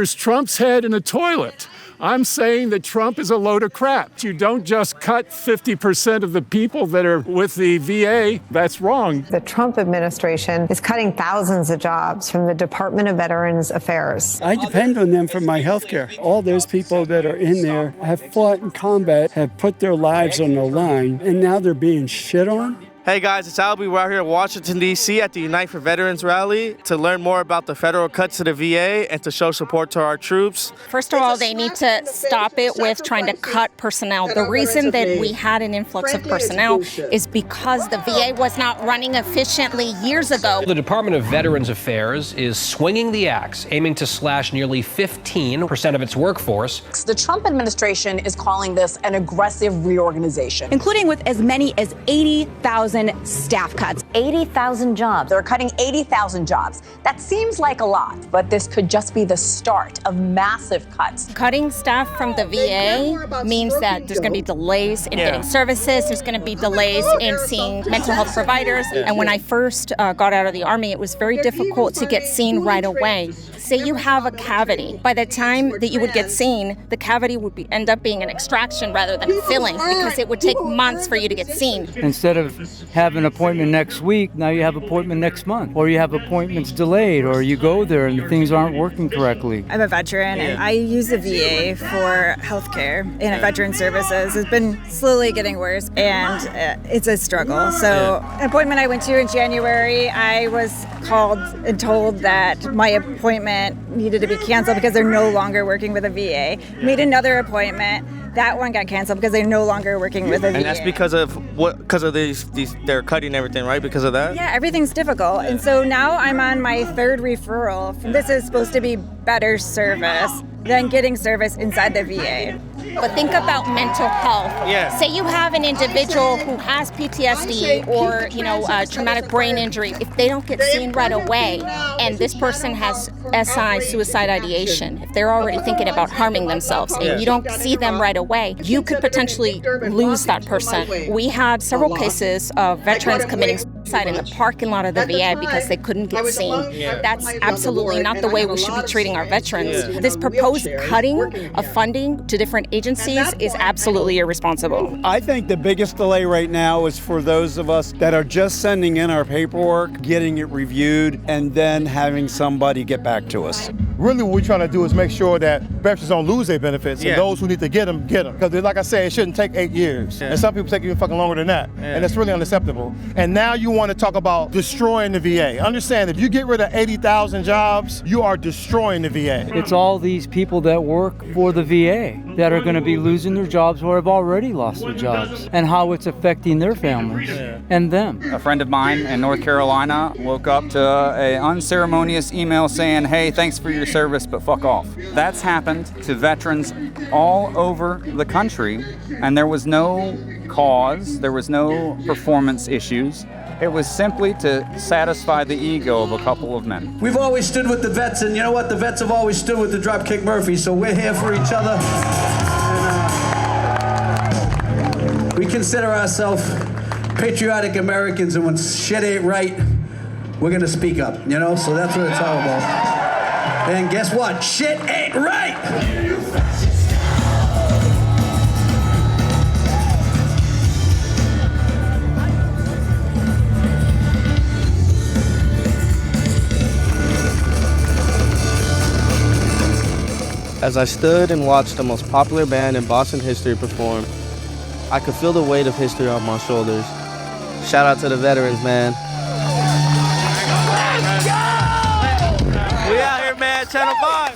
There's Trump's head in a toilet. I'm saying that Trump is a load of crap. You don't just cut 50% of the people that are with the VA. That's wrong. The Trump administration is cutting thousands of jobs from the Department of Veterans Affairs. I depend on them for my health care. All those people that are in there have fought in combat, have put their lives on the line, and now they're being shit on. Hey guys, it's Albie. We're out here in Washington, D.C. at the Unite for Veterans rally to learn more about the federal cuts to the VA and to show support to our troops. First of all, they need to stop it with trying to cut personnel. The reason that we had an influx of personnel is because the VA was not running efficiently years ago. The Department of Veterans Affairs is swinging the axe, aiming to slash nearly 15% of its workforce. The Trump administration is calling this an aggressive reorganization, including with as many as 80,000 staff cuts. 80,000 jobs. They're cutting 80,000 jobs. That seems like a lot, but this could just be the start of massive cuts. Cutting staff from the VA means that there's going to be delays in getting services. There's going to be delays in seeing mental health providers. And when I first got out of the Army, it was very difficult to get seen right away. Say you have a cavity. By the time that you would get seen, the cavity would end up being an extraction rather than a filling, because it would take months for you to get seen. Instead of have an appointment next week, now you have appointment next month, or you have appointments delayed, or you go there and things aren't working correctly. I'm a veteran and I use the VA for healthcare and veteran services. It's been slowly getting worse and it's a struggle. So an appointment I went to in January, I was called and told that my appointment needed to be canceled because they're no longer working with the VA. Made another appointment. That one got canceled because they're no longer working with the VA. And that's because of what? Because of these they're cutting everything, right? Because of that? Yeah, everything's difficult. And so now I'm on my third referral. This is supposed to be better service than getting service inside the VA. But think about mental health. Yeah. Say you have an individual who has PTSD or, traumatic brain injury. If they don't get seen right away, and this person has SI, suicide ideation, if they're already thinking about harming themselves, and you don't see them right away, you could potentially lose that person. We had several cases of veterans committing suicide in the parking lot of the VA because they couldn't get seen. That's absolutely not the way we should be treating our veterans. This proposed cutting of funding to different agencies is absolutely irresponsible. I think the biggest delay right now is for those of us that are just sending in our paperwork, getting it reviewed, and then having somebody get back to us. Really what we're trying to do is make sure that veterans don't lose their benefits, and those who need to get them, get them. Because like I said, it shouldn't take 8 years. And some people take even fucking longer than that. And that's really unacceptable. And now you want to talk about destroying the VA. Understand, if you get rid of 80,000 jobs, you are destroying the VA. It's all these people that work for the VA that are going to be losing their jobs or have already lost their jobs, and how it's affecting their families and them. A friend of mine in North Carolina woke up to an unceremonious email saying, "Hey, thanks for your service, but fuck off." That's happened to veterans all over the country, and there was no cause, there was no performance issues. It was simply to satisfy the ego of a couple of men. We've always stood with the vets, and you know what? The vets have always stood with the Dropkick Murphys, so we're here for each other. And, we consider ourselves patriotic Americans, and when shit ain't right, we're gonna speak up, So that's what it's all about. And guess what? Shit ain't right! As I stood and watched the most popular band in Boston history perform, I could feel the weight of history on my shoulders. Shout out to the veterans, man. Let's go! We out here, man. Channel 5.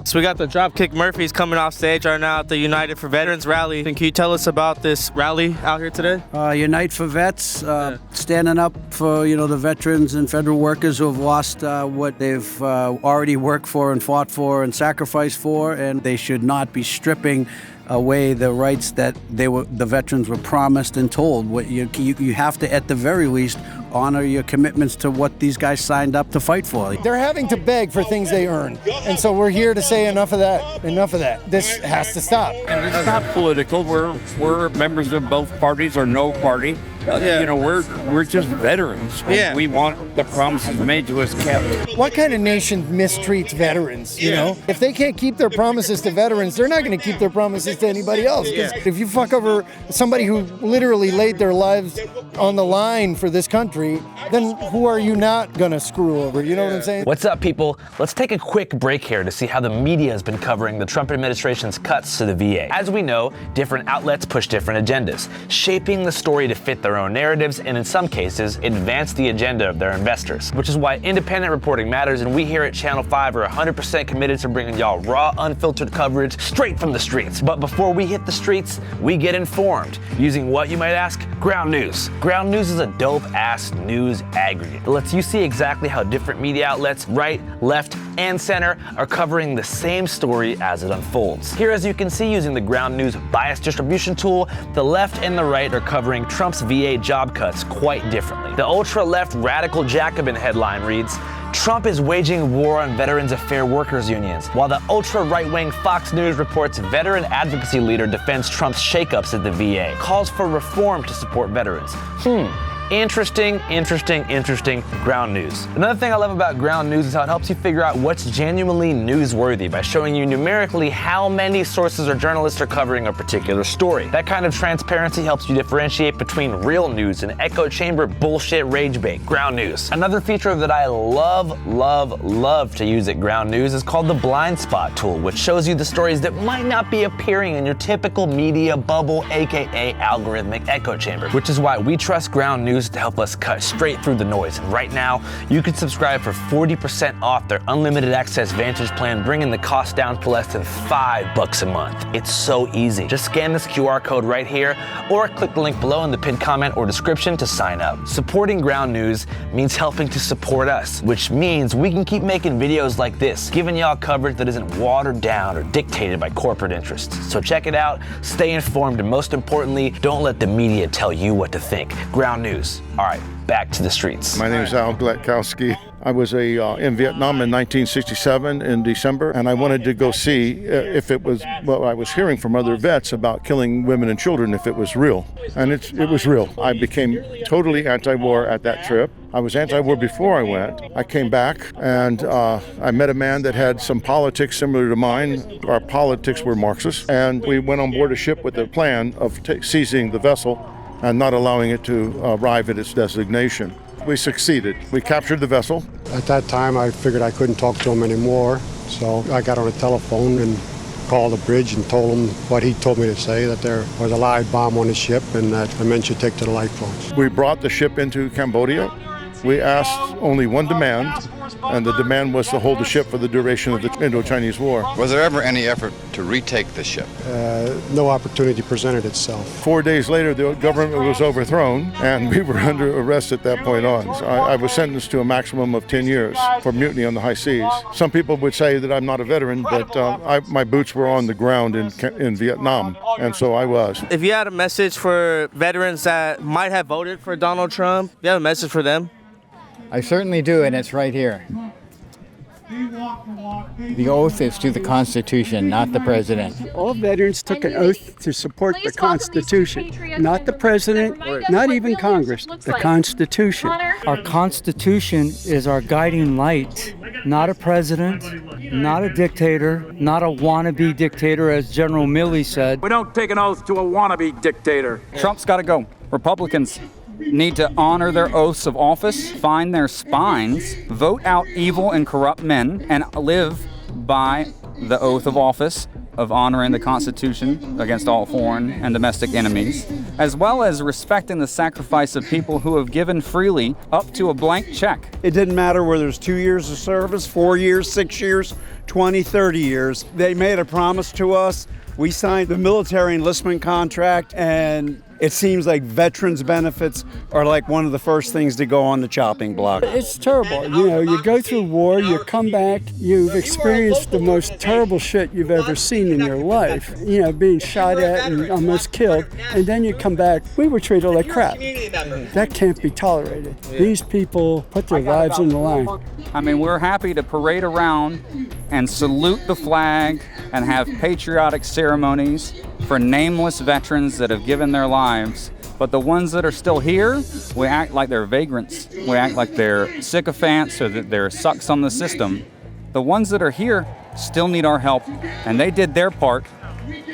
So we got the Dropkick Murphys coming off stage right now at the United for Veterans rally. Can you tell us about this rally out here today? Unite for Vets, standing up for the veterans and federal workers who have lost what they've already worked for and fought for and sacrificed for, and they should not be stripping away the rights that the veterans were promised and told. What you have to, at the very least, honor your commitments to what these guys signed up to fight for. They're having to beg for things they earn. And so we're here to say enough of that, enough of that. This has to stop. And it's not political. We're members of both parties or no party. You know, we're just veterans. Yeah. We want the promises made to us kept. What kind of nation mistreats veterans, you know? If they can't keep their promises to veterans, they're not going to keep their promises to anybody else. Because if you fuck over somebody who literally laid their lives on the line for this country, then who are you not going to screw over? You know what I'm saying? What's up, people? Let's take a quick break here to see how the media has been covering the Trump administration's cuts to the VA. As we know, different outlets push different agendas, shaping the story to fit their own narratives and in some cases advance the agenda of their investors, which is why independent reporting matters, and we here at Channel 5 are 100% committed to bringing y'all raw, unfiltered coverage straight from the streets. But before we hit the streets, we get informed using what, you might ask? Ground News. Ground News is a dope-ass news aggregate that lets you see exactly how different media outlets, right, left, and center, are covering the same story as it unfolds. Here, as you can see, using the Ground News bias distribution tool, the left and the right are covering Trump's VA job cuts quite differently. The ultra-left radical Jacobin headline reads, Trump is waging war on Veterans Affairs Workers Unions, while the ultra-right-wing Fox News reports veteran advocacy leader defends Trump's shakeups at the VA, calls for reform to support veterans. Interesting Ground News. Another thing I love about Ground News is how it helps you figure out what's genuinely newsworthy by showing you numerically how many sources or journalists are covering a particular story. That kind of transparency helps you differentiate between real news and echo chamber bullshit rage bait. Ground News. Another feature that I love to use at Ground News is called the blind spot tool, which shows you the stories that might not be appearing in your typical media bubble, aka algorithmic echo chamber, which is why we trust Ground News to help us cut straight through the noise. And right now, you can subscribe for 40% off their unlimited access Vantage plan, bringing the cost down to less than $5 a month. It's so easy. Just scan this QR code right here or click the link below in the pinned comment or description to sign up. Supporting Ground News means helping to support us, which means we can keep making videos like this, giving y'all coverage that isn't watered down or dictated by corporate interests. So check it out, stay informed, and most importantly, don't let the media tell you what to think. Ground News. All right, back to the streets. My name is Al Gletkowski. I was in Vietnam in 1967 in December, and I wanted to go see if it was what I was hearing from other vets about killing women and children, if it was real. And it was real. I became totally anti-war at that trip. I was anti-war before I went. I came back, and I met a man that had some politics similar to mine. Our politics were Marxist, and we went on board a ship with a plan of seizing the vessel and not allowing it to arrive at its destination. We succeeded. We captured the vessel. At that time, I figured I couldn't talk to him anymore, so I got on the telephone and called the bridge and told him what he told me to say, that there was a live bomb on the ship and that the men should take to the lifeboats. We brought the ship into Cambodia. We asked only one demand, and the demand was to hold the ship for the duration of the Indo-Chinese War. Was there ever any effort to retake the ship? No opportunity presented itself. 4 days later, the government was overthrown, and we were under arrest at that point on. So I was sentenced to a maximum of 10 years for mutiny on the high seas. Some people would say that I'm not a veteran, but my boots were on the ground in Vietnam, and so I was. If you had a message for veterans that might have voted for Donald Trump, you have a message for them? I certainly do, and it's right here. The oath is to the Constitution, not the president. All veterans took an oath to support the Constitution, not the president, not even Congress, the Constitution. Our Constitution is our guiding light, not a president, not a dictator, not a wannabe dictator, as General Milley said. We don't take an oath to a wannabe dictator. Trump's got to go. Republicans need to honor their oaths of office, find their spines, vote out evil and corrupt men, and live by the oath of office of honoring the Constitution against all foreign and domestic enemies, as well as respecting the sacrifice of people who have given freely up to a blank check. It didn't matter whether it's 2 years of service, 4 years, 6 years, 20, 30 years. They made a promise to us We signed the military enlistment contract, and it seems like veterans benefits are like one of the first things to go on the chopping block. It's terrible. You know, you go through war, you come back, you've experienced the most terrible shit you've ever seen in your life. You know, being shot at and almost killed, and then you come back, we were treated like crap. That can't be tolerated. These people put their lives on the line. I mean, we're happy to parade around and salute the flag and have patriotic ceremonies for nameless veterans that have given their lives. But the ones that are still here, we act like they're vagrants. We act like they're sycophants or that they're sucks on the system. The ones that are here still need our help, and they did their part.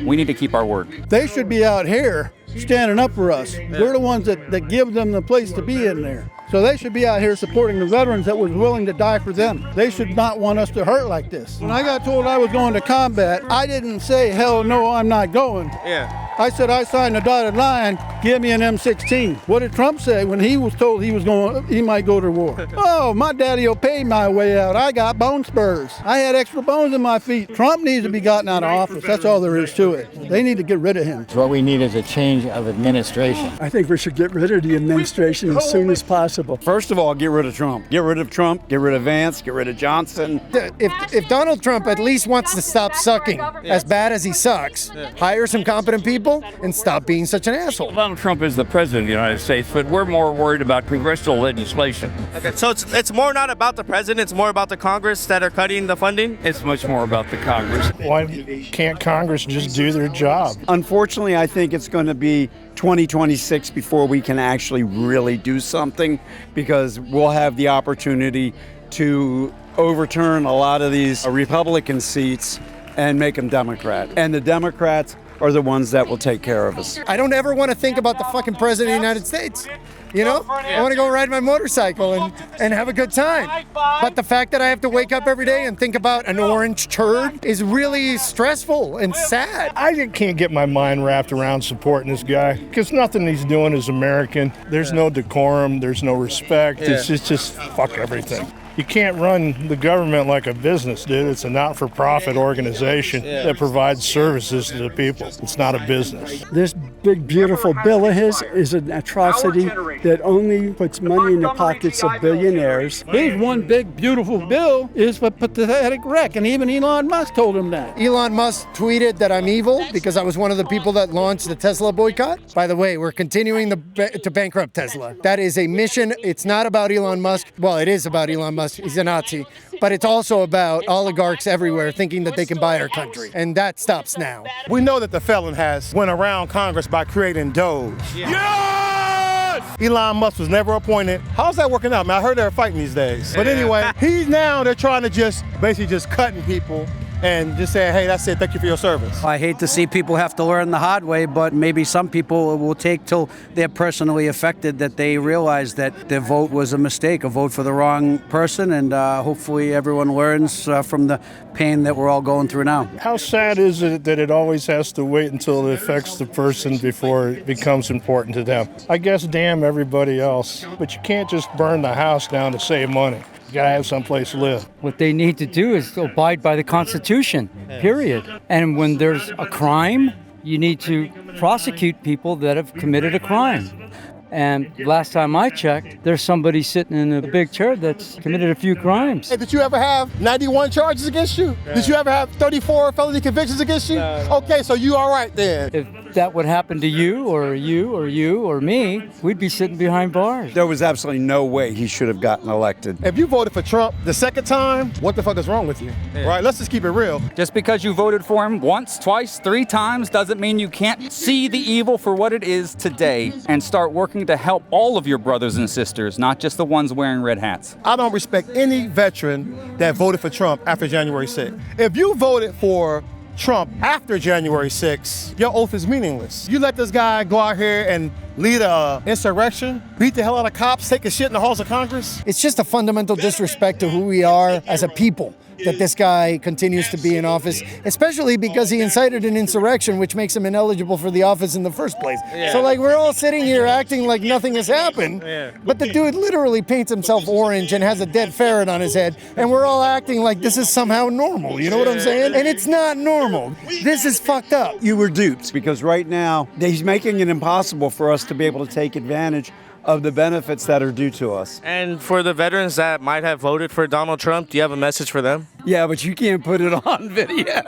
We need to keep our word. They should be out here standing up for us. We're the ones that give them the place to be in there. So they should be out here supporting the veterans that was willing to die for them. They should not want us to hurt like this. When I got told I was going to combat, I didn't say, hell no, I'm not going. Yeah. I said, I signed a dotted line, give me an M16. What did Trump say when he was told he might go to war? Oh, my daddy will pay my way out. I got bone spurs. I had extra bones in my feet. Trump needs to be gotten out of office. That's all there is to it. They need to get rid of him. What we need is a change of administration. I think we should get rid of the administration as soon as possible. First of all, get rid of Trump. Get rid of Trump, get rid of Vance, get rid of Johnson. If Donald Trump at least wants to stop sucking as bad as he sucks, hire some competent people and stop being such an asshole. Donald Trump is the president of the United States, but we're more worried about congressional legislation. Okay, so it's more not about the president, it's more about the Congress that are cutting the funding? It's much more about the Congress. Why can't Congress just do their job? Unfortunately, I think it's going to be 2026 before we can actually really do something, because we'll have the opportunity to overturn a lot of these Republican seats and make them Democrat. And the Democrats are the ones that will take care of us. I don't ever want to think about the fucking president of the United States. You know, I want to go ride my motorcycle and have a good time. But the fact that I have to wake up every day and think about an orange turd is really stressful and sad. I just can't get my mind wrapped around supporting this guy because nothing he's doing is American. There's no decorum. There's no respect. It's just fuck everything. You can't run the government like a business, dude. It's a not-for-profit organization that provides services to the people. It's not a business. This big, beautiful bill of his is an atrocity that only puts money in the pockets of billionaires. His one big, beautiful bill is for pathetic wreck, and even Elon Musk told him that. Elon Musk tweeted that I'm evil because I was one of the people that launched the Tesla boycott. By the way, we're continuing to bankrupt Tesla. That is a mission. It's not about Elon Musk. Well, it is about Elon Musk. He's a Nazi. But it's also about oligarchs everywhere thinking that they can buy our country. And that stops now. We know that the felon has went around Congress by creating Doge. Yes! Elon Musk was never appointed. How's that working out, man? I heard they're fighting these days. But anyway, they're trying to basically cutting people and just saying, hey, that's it, thank you for your service. I hate to see people have to learn the hard way, but maybe some people will take till they're personally affected that they realize that their vote was a mistake, a vote for the wrong person, and hopefully everyone learns from the pain that we're all going through now. How sad is it that it always has to wait until it affects the person before it becomes important to them? I guess damn everybody else, but you can't just burn the house down to save money. You gotta have someplace to live. What they need to do is abide by the Constitution, period. And when there's a crime, you need to prosecute people that have committed a crime. And last time I checked, there's somebody sitting in a big chair that's committed a few crimes. Hey, did you ever have 91 charges against you? No. Did you ever have 34 felony convictions against you? No. Okay, so you all right then. If that would happen to you or me, we'd be sitting behind bars. There was absolutely no way he should have gotten elected. If you voted for Trump the second time, what the fuck is wrong with you? Yeah. Right, let's just keep it real. Just because you voted for him once, twice, 3 times doesn't mean you can't see the evil for what it is today and start working to help all of your brothers and sisters, not just the ones wearing red hats. I don't respect any veteran that voted for Trump after January 6th. If you voted for Trump after January 6th, your oath is meaningless. You let this guy go out here and lead an insurrection, beat the hell out of cops, take a shit in the halls of Congress. It's just a fundamental disrespect to who we are as a people. that this guy continues to be in office, especially because he incited an insurrection, which makes him ineligible for the office in the first place. So like we're all sitting here acting like nothing has happened, but the dude literally paints himself orange and has a dead ferret on his head, and we're all acting like this is somehow normal. You know what I'm saying? And it's not normal. This is fucked up. You were duped because right now he's making it impossible for us to be able to take advantage of the benefits that are due to us. And for the veterans that might have voted for Donald Trump, do you have a message for them? Yeah, but you can't put it on video.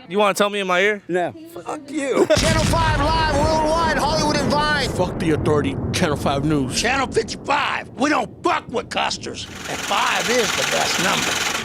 You want to tell me in my ear? No. Fuck you. Channel 5 Live Worldwide, Hollywood and Vine. Fuck the authority, Channel 5 News. Channel 55. We don't fuck with custers. And 5 is the best number.